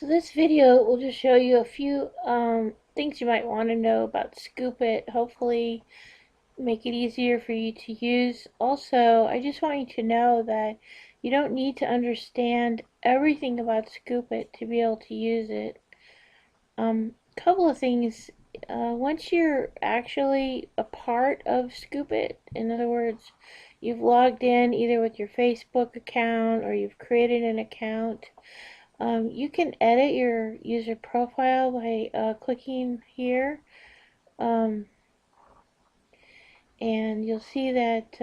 So this video will just show you a few things you might want to know about Scoopit. Hopefully make it easier for you to use. Also, I just want you to know that you don't need to understand everything about Scoopit to be able to use it. Couple of things. Once you're actually a part of Scoopit, in other words, you've logged in either with your Facebook account or you've created an account, you can edit your user profile by clicking here, um, and you'll see that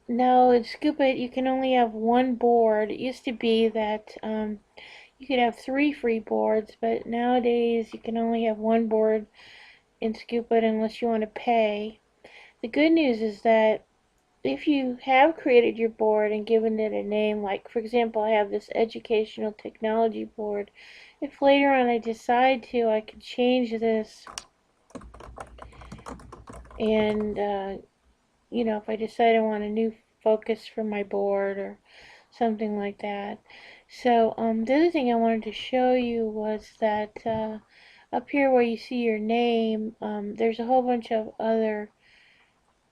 now in Scoopit you can only have one board. It used to be that you could have 3 free boards, but nowadays you can only have one board in Scoopit unless you want to pay. The good news is that if you have created your board and given it a name, like for example I have this educational technology board, if later on I decide to, I can change this, and if I decide I want a new focus for my board or something like that. So the other thing I wanted to show you was that up here where you see your name, there's a whole bunch of other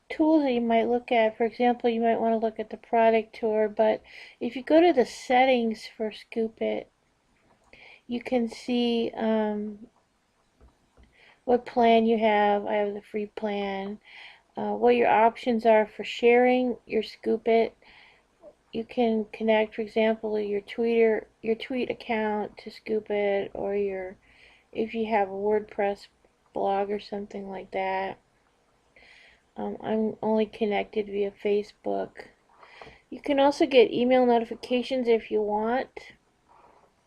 tools that you might look at. For example, you might want to look at the product tour, but if you go to the settings for Scoopit, you can see what plan you have. I have the free plan. What your options are for sharing your Scoopit. You can connect, for example, your tweet account to Scoopit, or if you have a WordPress blog or something like that. I'm only connected via Facebook. You can also get email notifications if you want.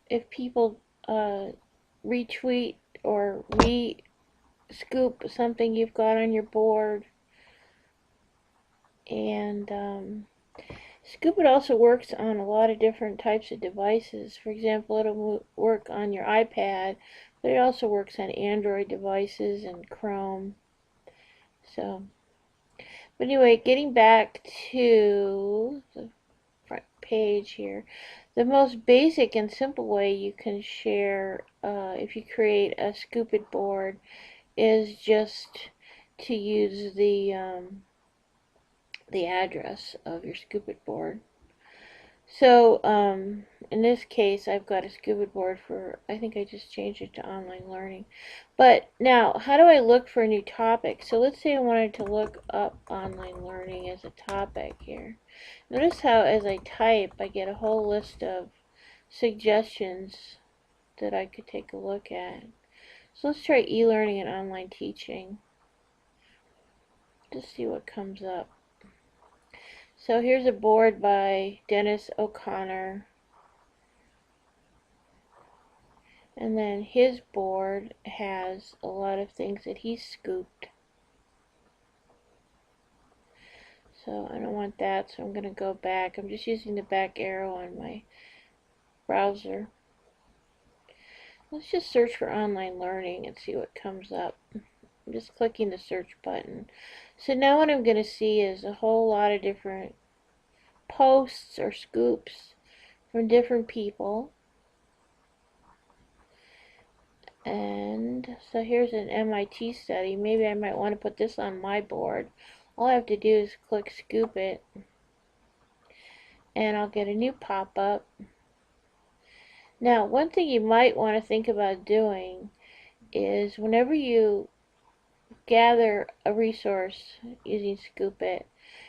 If people retweet or re-scoop something you've got on your board. And Scoopit also works on a lot of different types of devices. For example, it'll work on your iPad, but it also works on Android devices and Chrome. So, but anyway, getting back to the front page here, the most basic and simple way you can share if you create a Scoopit board is just to use the address of your Scoopit board. So in this case, I've got a Scoopit board for, I think I just changed it to online learning. But now, how do I look for a new topic? So let's say I wanted to look up online learning as a topic here. Notice how as I type, I get a whole list of suggestions that I could take a look at. So let's try e-learning and online teaching. Just see what comes up. So here's a board by Dennis O'Connor. And then his board has a lot of things that he scooped. So I don't want that, so I'm going to go back. I'm just using the back arrow on my browser. Let's just search for online learning and see what comes up. I'm just clicking the search button. So now what I'm going to see is a whole lot of different posts or scoops from different people. And so here's an MIT study. Maybe I might want to put this on my board. All I have to do is click Scoopit, and I'll get a new pop-up. Now, one thing you might want to think about doing is whenever you gather a resource using Scoopit,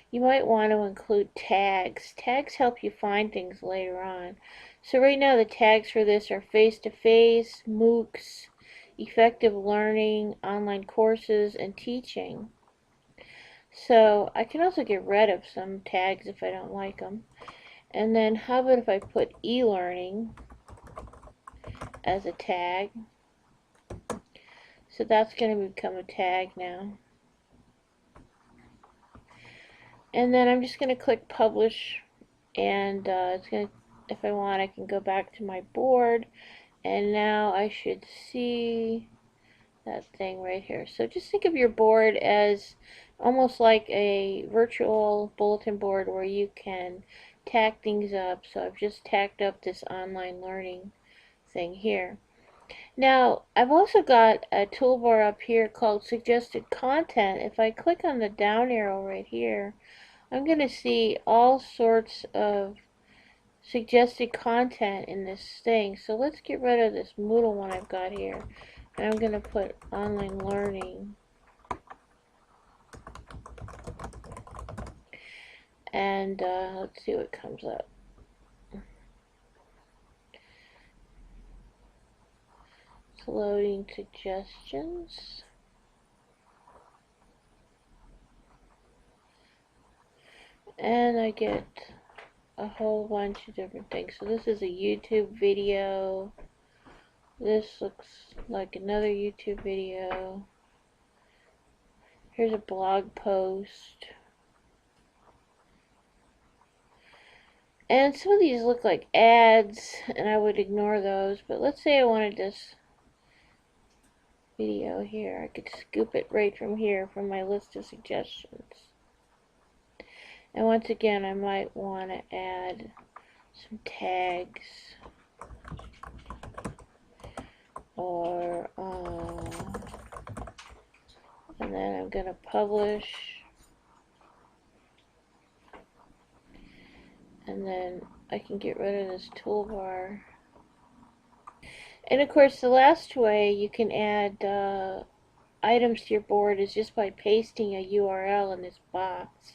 you might want to include tags. Tags help you find things later on. So right now the tags for this are face-to-face, MOOCs, effective learning, online courses, and teaching. So I can also get rid of some tags if I don't like them. And then how about if I put e-learning as a tag? So that's going to become a tag now. And then I'm just going to click publish, and it's going to, if I want, I can go back to my board, and now I should see that thing right here. So just think of your board as almost like a virtual bulletin board where you can tack things up. So I've just tacked up this online learning thing here. Now, I've also got a toolbar up here called suggested content. If I click on the down arrow right here, I'm going to see all sorts of suggested content in this thing. So let's get rid of this Moodle one I've got here. And I'm going to put online learning. And let's see what comes up. It's loading suggestions. And I get a whole bunch of different things. So this is a YouTube video. This looks like another YouTube video. Here's a blog post. And some of these look like ads, and I would ignore those. But let's say I wanted this video here. I could scoop it right from here from my list of suggestions. And once again, I might want to add some tags. Or, and then I'm going to publish. And then I can get rid of this toolbar. And of course, the last way you can add items to your board is just by pasting a URL in this box.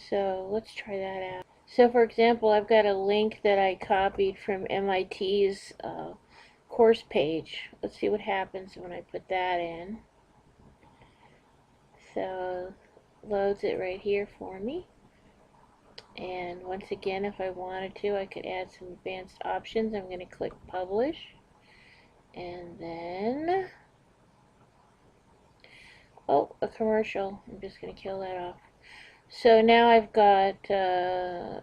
So let's try that out. So for example, I've got a link that I copied from MIT's course page. Let's see what happens when I put that in. So loads it right here for me. And once again, if I wanted to, I could add some advanced options. I'm going to click publish. And then, oh, a commercial. I'm just going to kill that off. So now I've got a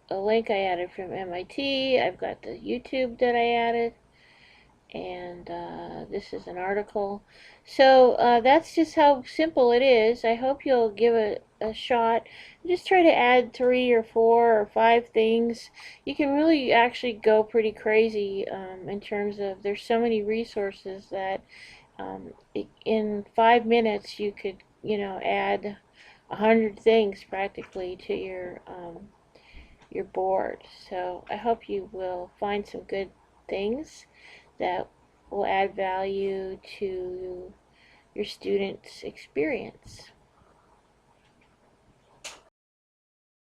link I added from MIT. I've got the YouTube that I added. And this is an article. So that's just how simple it is. I hope you'll give it a shot. Just try to add 3 or 4 or 5 things. You can really actually go pretty crazy in terms of there's so many resources that in 5 minutes you could add 100 things practically to your board. So I hope you will find some good things that will add value to your students' experience.